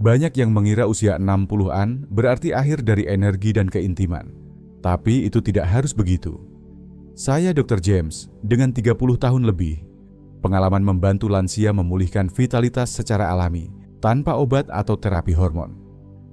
Banyak yang mengira usia 60-an berarti akhir dari energi dan keintiman. Tapi itu tidak harus begitu. Saya Dr. James dengan 30 tahun lebih. Pengalaman membantu lansia memulihkan vitalitas secara alami, tanpa obat atau terapi hormon.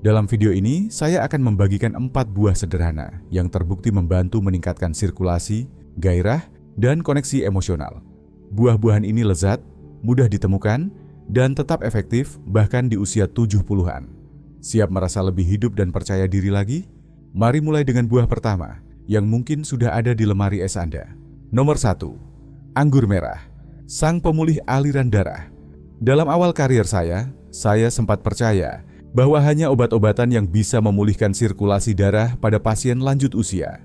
Dalam video ini, saya akan membagikan 4 buah sederhana yang terbukti membantu meningkatkan sirkulasi, gairah, dan koneksi emosional. Buah-buahan ini lezat, mudah ditemukan, dan tetap efektif bahkan di usia 70-an. Siap merasa lebih hidup dan percaya diri lagi? Mari mulai dengan buah pertama yang mungkin sudah ada di lemari es Anda. Nomor 1. Anggur merah, sang pemulih aliran darah. Dalam awal karier saya sempat percaya bahwa hanya obat-obatan yang bisa memulihkan sirkulasi darah pada pasien lanjut usia.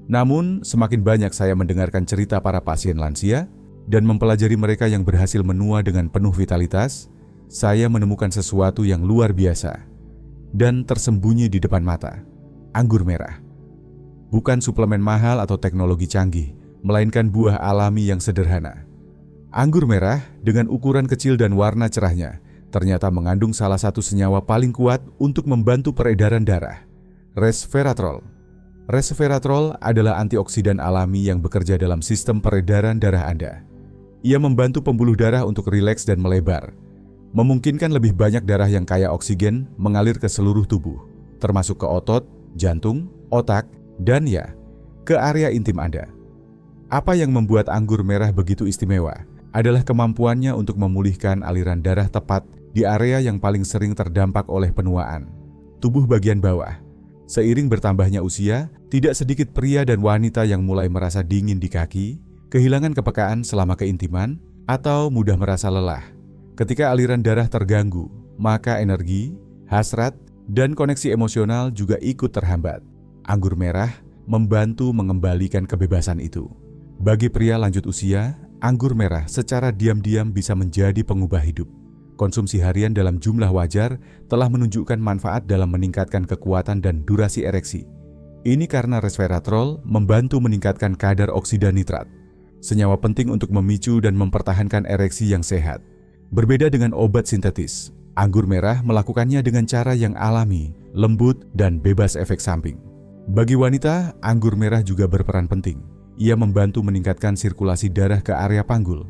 Namun, semakin banyak saya mendengarkan cerita para pasien lansia dan mempelajari mereka yang berhasil menua dengan penuh vitalitas, saya menemukan sesuatu yang luar biasa dan tersembunyi di depan mata. Anggur merah. Bukan suplemen mahal atau teknologi canggih, melainkan buah alami yang sederhana. Anggur merah dengan ukuran kecil dan warna cerahnya ternyata mengandung salah satu senyawa paling kuat untuk membantu peredaran darah, resveratrol. Resveratrol adalah antioksidan alami yang bekerja dalam sistem peredaran darah Anda. Ia membantu pembuluh darah untuk rileks dan melebar, memungkinkan lebih banyak darah yang kaya oksigen mengalir ke seluruh tubuh, termasuk ke otot, jantung, otak, dan ya, ke area intim Anda. Apa yang membuat anggur merah begitu istimewa adalah kemampuannya untuk memulihkan aliran darah tepat di area yang paling sering terdampak oleh penuaan, tubuh bagian bawah. Seiring bertambahnya usia, tidak sedikit pria dan wanita yang mulai merasa dingin di kaki, kehilangan kepekaan selama keintiman, atau mudah merasa lelah. Ketika aliran darah terganggu, maka energi, hasrat, dan koneksi emosional juga ikut terhambat. Anggur merah membantu mengembalikan kebebasan itu. Bagi pria lanjut usia, anggur merah secara diam-diam bisa menjadi pengubah hidup. Konsumsi harian dalam jumlah wajar telah menunjukkan manfaat dalam meningkatkan kekuatan dan durasi ereksi. Ini karena resveratrol membantu meningkatkan kadar oksida nitrat, senyawa penting untuk memicu dan mempertahankan ereksi yang sehat. Berbeda dengan obat sintetis, anggur merah melakukannya dengan cara yang alami, lembut, dan bebas efek samping. Bagi wanita, anggur merah juga berperan penting. Ia membantu meningkatkan sirkulasi darah ke area panggul,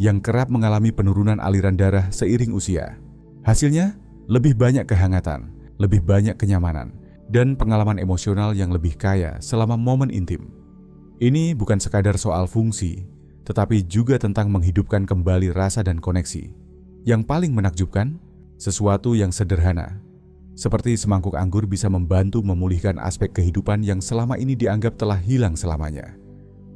yang kerap mengalami penurunan aliran darah seiring usia. Hasilnya, lebih banyak kehangatan, lebih banyak kenyamanan, dan pengalaman emosional yang lebih kaya selama momen intim. Ini bukan sekadar soal fungsi, tetapi juga tentang menghidupkan kembali rasa dan koneksi. Yang paling menakjubkan, sesuatu yang sederhana, seperti semangkuk anggur bisa membantu memulihkan aspek kehidupan yang selama ini dianggap telah hilang selamanya.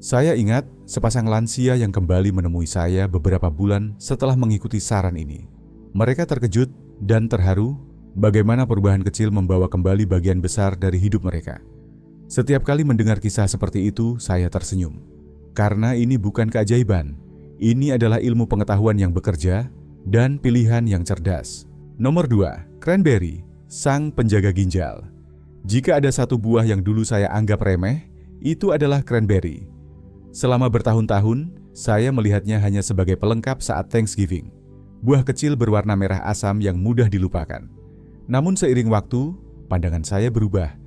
Saya ingat sepasang lansia yang kembali menemui saya beberapa bulan setelah mengikuti saran ini. Mereka terkejut dan terharu bagaimana perubahan kecil membawa kembali bagian besar dari hidup mereka. Setiap kali mendengar kisah seperti itu, saya tersenyum. Karena ini bukan keajaiban, ini adalah ilmu pengetahuan yang bekerja dan pilihan yang cerdas. Nomor 2, cranberry, sang penjaga ginjal. Jika ada satu buah yang dulu saya anggap remeh, itu adalah cranberry. Selama bertahun-tahun, saya melihatnya hanya sebagai pelengkap saat Thanksgiving. Buah kecil berwarna merah asam yang mudah dilupakan. Namun seiring waktu, pandangan saya berubah.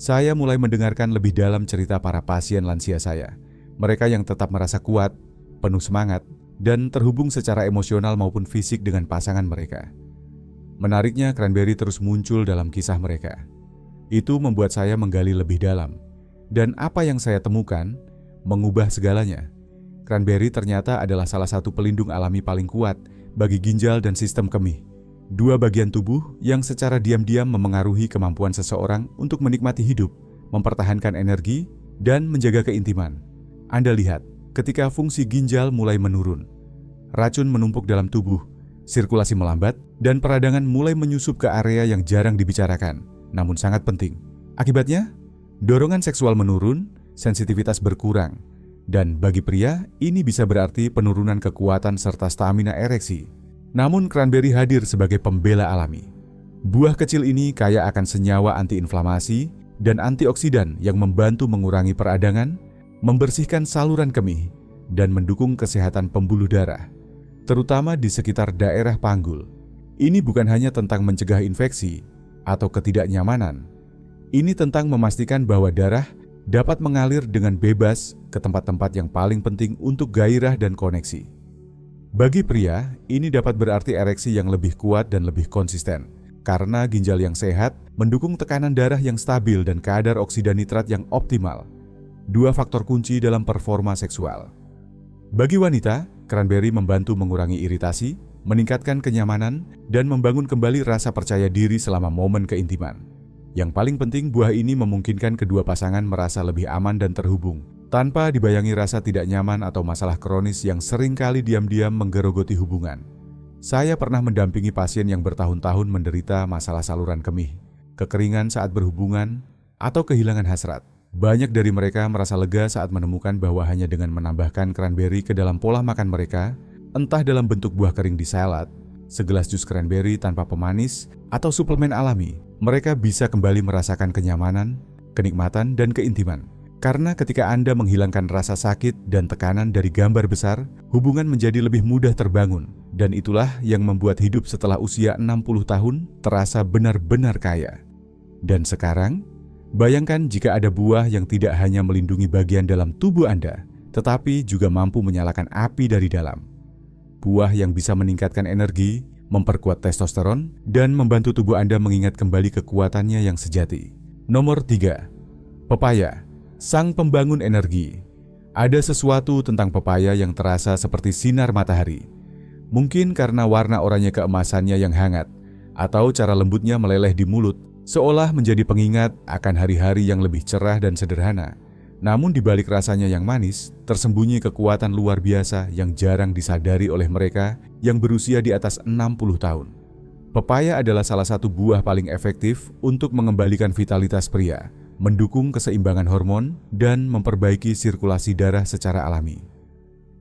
Saya mulai mendengarkan lebih dalam cerita para pasien lansia saya. Mereka yang tetap merasa kuat, penuh semangat, dan terhubung secara emosional maupun fisik dengan pasangan mereka. Menariknya, cranberry terus muncul dalam kisah mereka. Itu membuat saya menggali lebih dalam. Dan apa yang saya temukan mengubah segalanya. Cranberry ternyata adalah salah satu pelindung alami paling kuat bagi ginjal dan sistem kemih. Dua bagian tubuh yang secara diam-diam memengaruhi kemampuan seseorang untuk menikmati hidup, mempertahankan energi, dan menjaga keintiman. Anda lihat, ketika fungsi ginjal mulai menurun, racun menumpuk dalam tubuh, sirkulasi melambat, dan peradangan mulai menyusup ke area yang jarang dibicarakan, namun sangat penting. Akibatnya, dorongan seksual menurun, sensitivitas berkurang, dan bagi pria, ini bisa berarti penurunan kekuatan serta stamina ereksi. Namun cranberry hadir sebagai pembela alami. Buah kecil ini kaya akan senyawa antiinflamasi dan antioksidan yang membantu mengurangi peradangan, membersihkan saluran kemih, dan mendukung kesehatan pembuluh darah, terutama di sekitar daerah panggul. Ini bukan hanya tentang mencegah infeksi atau ketidaknyamanan. Ini tentang memastikan bahwa darah dapat mengalir dengan bebas ke tempat-tempat yang paling penting untuk gairah dan koneksi. Bagi pria, ini dapat berarti ereksi yang lebih kuat dan lebih konsisten, karena ginjal yang sehat mendukung tekanan darah yang stabil dan kadar oksida nitrat yang optimal. Dua faktor kunci dalam performa seksual. Bagi wanita, cranberry membantu mengurangi iritasi, meningkatkan kenyamanan, dan membangun kembali rasa percaya diri selama momen keintiman. Yang paling penting, buah ini memungkinkan kedua pasangan merasa lebih aman dan terhubung, tanpa dibayangi rasa tidak nyaman atau masalah kronis yang seringkali diam-diam menggerogoti hubungan. Saya pernah mendampingi pasien yang bertahun-tahun menderita masalah saluran kemih, kekeringan saat berhubungan, atau kehilangan hasrat. Banyak dari mereka merasa lega saat menemukan bahwa hanya dengan menambahkan cranberry ke dalam pola makan mereka, entah dalam bentuk buah kering di salad, segelas jus cranberry tanpa pemanis, atau suplemen alami, mereka bisa kembali merasakan kenyamanan, kenikmatan, dan keintiman. Karena ketika Anda menghilangkan rasa sakit dan tekanan dari gambar besar, hubungan menjadi lebih mudah terbangun, dan itulah yang membuat hidup setelah usia 60 tahun terasa benar-benar kaya. Dan sekarang, bayangkan jika ada buah yang tidak hanya melindungi bagian dalam tubuh Anda, tetapi juga mampu menyalakan api dari dalam. Buah yang bisa meningkatkan energi, memperkuat testosteron, dan membantu tubuh Anda mengingat kembali kekuatannya yang sejati. Nomor 3. Pepaya, sang pembangun energi. Ada sesuatu tentang pepaya yang terasa seperti sinar matahari. Mungkin karena warna oranye keemasannya yang hangat, atau cara lembutnya meleleh di mulut, seolah menjadi pengingat akan hari-hari yang lebih cerah dan sederhana. Namun di balik rasanya yang manis, tersembunyi kekuatan luar biasa yang jarang disadari oleh mereka yang berusia di atas 60 tahun. Pepaya adalah salah satu buah paling efektif untuk mengembalikan vitalitas pria, mendukung keseimbangan hormon, dan memperbaiki sirkulasi darah secara alami.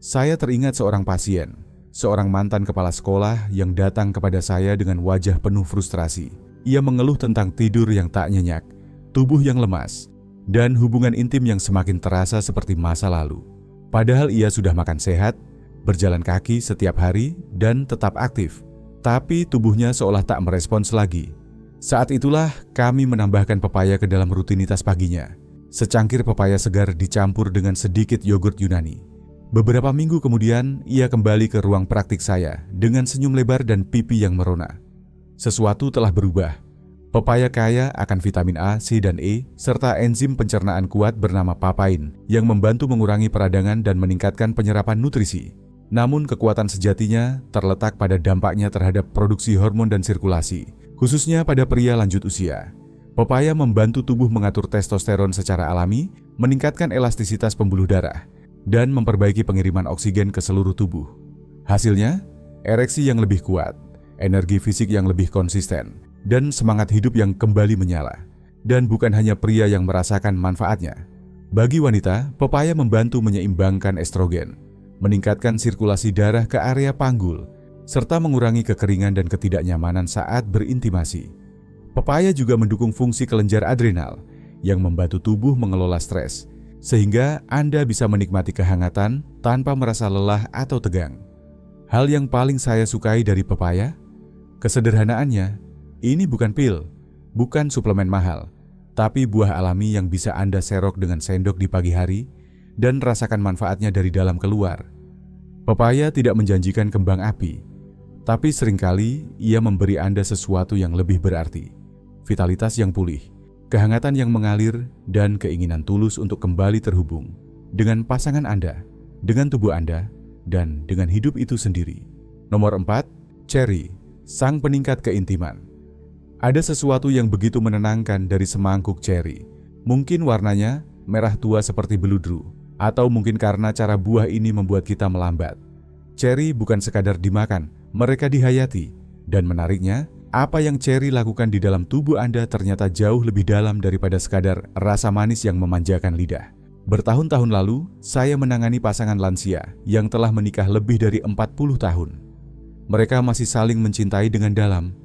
Saya teringat seorang pasien, seorang mantan kepala sekolah yang datang kepada saya dengan wajah penuh frustrasi. Ia mengeluh tentang tidur yang tak nyenyak, tubuh yang lemas, dan hubungan intim yang semakin terasa seperti masa lalu. Padahal ia sudah makan sehat, berjalan kaki setiap hari, dan tetap aktif. Tapi tubuhnya seolah tak merespons lagi. Saat itulah kami menambahkan pepaya ke dalam rutinitas paginya. Secangkir pepaya segar dicampur dengan sedikit yogurt Yunani. Beberapa minggu kemudian, ia kembali ke ruang praktik saya dengan senyum lebar dan pipi yang merona. Sesuatu telah berubah. Pepaya kaya akan vitamin A, C, dan E, serta enzim pencernaan kuat bernama papain yang membantu mengurangi peradangan dan meningkatkan penyerapan nutrisi. Namun kekuatan sejatinya terletak pada dampaknya terhadap produksi hormon dan sirkulasi, khususnya pada pria lanjut usia. Pepaya membantu tubuh mengatur testosteron secara alami, meningkatkan elastisitas pembuluh darah, dan memperbaiki pengiriman oksigen ke seluruh tubuh. Hasilnya, ereksi yang lebih kuat, energi fisik yang lebih konsisten, dan semangat hidup yang kembali menyala. Dan bukan hanya pria yang merasakan manfaatnya. Bagi wanita, pepaya membantu menyeimbangkan estrogen, meningkatkan sirkulasi darah ke area panggul, serta mengurangi kekeringan dan ketidaknyamanan saat berintimasi. Pepaya juga mendukung fungsi kelenjar adrenal yang membantu tubuh mengelola stres, sehingga Anda bisa menikmati kehangatan tanpa merasa lelah atau tegang. Hal yang paling saya sukai dari pepaya, kesederhanaannya. Ini bukan pil, bukan suplemen mahal, tapi buah alami yang bisa Anda serok dengan sendok di pagi hari dan rasakan manfaatnya dari dalam keluar. Pepaya tidak menjanjikan kembang api, tapi seringkali ia memberi Anda sesuatu yang lebih berarti. Vitalitas yang pulih, kehangatan yang mengalir, dan keinginan tulus untuk kembali terhubung dengan pasangan Anda, dengan tubuh Anda, dan dengan hidup itu sendiri. Nomor 4, cherry, sang peningkat keintiman. Ada sesuatu yang begitu menenangkan dari semangkuk cherry. Mungkin warnanya merah tua seperti beludru, atau mungkin karena cara buah ini membuat kita melambat. Cherry bukan sekadar dimakan, mereka dihayati. Dan menariknya, apa yang cherry lakukan di dalam tubuh Anda ternyata jauh lebih dalam daripada sekadar rasa manis yang memanjakan lidah. Bertahun-tahun lalu, saya menangani pasangan lansia yang telah menikah lebih dari 40 tahun. Mereka masih saling mencintai dengan dalam,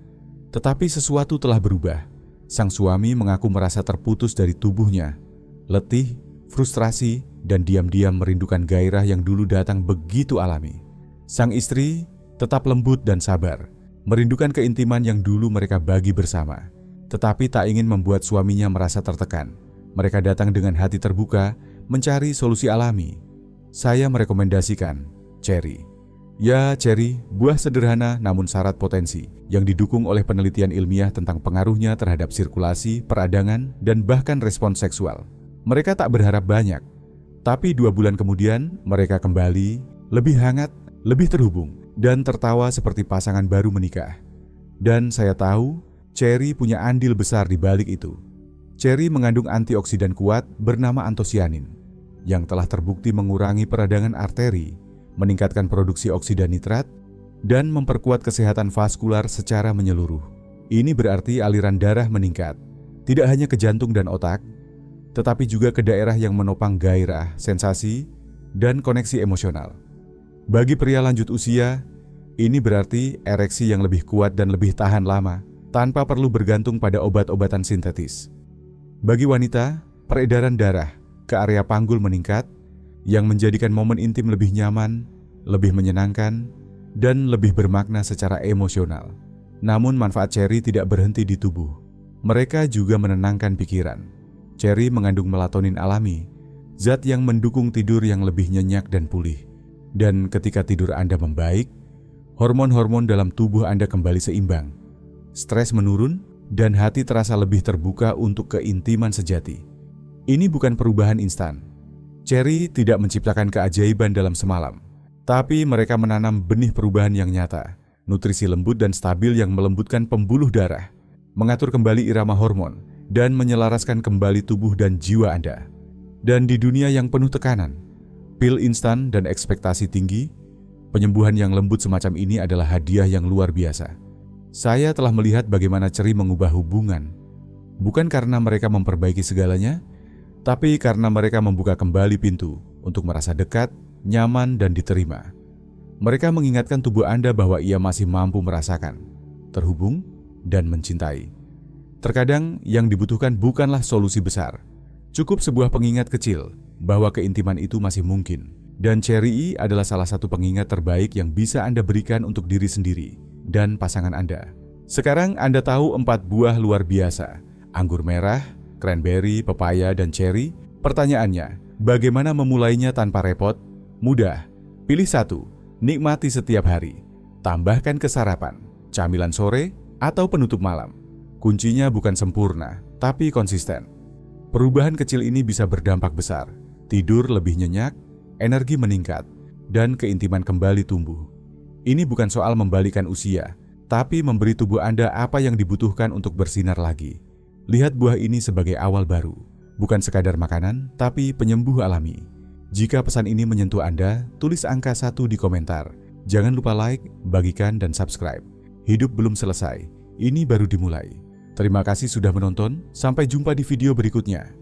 tetapi sesuatu telah berubah. Sang suami mengaku merasa terputus dari tubuhnya, letih, frustrasi, dan diam-diam merindukan gairah yang dulu datang begitu alami. Sang istri tetap lembut dan sabar, merindukan keintiman yang dulu mereka bagi bersama, tetapi tak ingin membuat suaminya merasa tertekan. Mereka datang dengan hati terbuka, mencari solusi alami. Saya merekomendasikan Cherry. Ya, cherry, buah sederhana namun syarat potensi, yang didukung oleh penelitian ilmiah tentang pengaruhnya terhadap sirkulasi, peradangan, dan bahkan respons seksual. Mereka tak berharap banyak, tapi 2 bulan kemudian mereka kembali, lebih hangat, lebih terhubung, dan tertawa seperti pasangan baru menikah. Dan saya tahu, cherry punya andil besar di balik itu. Cherry mengandung antioksidan kuat bernama antosianin, yang telah terbukti mengurangi peradangan arteri, meningkatkan produksi oksida nitrat, dan memperkuat kesehatan vaskular secara menyeluruh. Ini berarti aliran darah meningkat, tidak hanya ke jantung dan otak, tetapi juga ke daerah yang menopang gairah, sensasi, dan koneksi emosional. Bagi pria lanjut usia, ini berarti ereksi yang lebih kuat dan lebih tahan lama, tanpa perlu bergantung pada obat-obatan sintetis. Bagi wanita, peredaran darah ke area panggul meningkat, yang menjadikan momen intim lebih nyaman, lebih menyenangkan, dan lebih bermakna secara emosional. Namun manfaat cherry tidak berhenti di tubuh. Mereka juga menenangkan pikiran. Cherry mengandung melatonin alami, zat yang mendukung tidur yang lebih nyenyak dan pulih. Dan ketika tidur Anda membaik, hormon-hormon dalam tubuh Anda kembali seimbang. Stres menurun, dan hati terasa lebih terbuka untuk keintiman sejati. Ini bukan perubahan instan. Cherry tidak menciptakan keajaiban dalam semalam, tapi mereka menanam benih perubahan yang nyata, nutrisi lembut dan stabil yang melembutkan pembuluh darah, mengatur kembali irama hormon, dan menyelaraskan kembali tubuh dan jiwa Anda. Dan di dunia yang penuh tekanan, pil instan dan ekspektasi tinggi, penyembuhan yang lembut semacam ini adalah hadiah yang luar biasa. Saya telah melihat bagaimana Cherry mengubah hubungan, bukan karena mereka memperbaiki segalanya, tapi karena mereka membuka kembali pintu untuk merasa dekat, nyaman, dan diterima. Mereka mengingatkan tubuh Anda bahwa ia masih mampu merasakan, terhubung, dan mencintai. Terkadang yang dibutuhkan bukanlah solusi besar. Cukup sebuah pengingat kecil bahwa keintiman itu masih mungkin. Dan Cherry adalah salah satu pengingat terbaik yang bisa Anda berikan untuk diri sendiri dan pasangan Anda. Sekarang Anda tahu 4 buah luar biasa: anggur merah, cranberry, pepaya, dan cherry. Pertanyaannya, bagaimana memulainya tanpa repot? Mudah. Pilih satu, nikmati setiap hari. Tambahkan ke sarapan, camilan sore, atau penutup malam. Kuncinya bukan sempurna, tapi konsisten. Perubahan kecil ini bisa berdampak besar. Tidur lebih nyenyak, energi meningkat, dan keintiman kembali tumbuh. Ini bukan soal membalikan usia, tapi memberi tubuh Anda apa yang dibutuhkan untuk bersinar lagi. Lihat buah ini sebagai awal baru, bukan sekadar makanan, tapi penyembuh alami. Jika pesan ini menyentuh Anda, tulis angka 1 di komentar. Jangan lupa like, bagikan, dan subscribe. Hidup belum selesai, ini baru dimulai. Terima kasih sudah menonton, sampai jumpa di video berikutnya.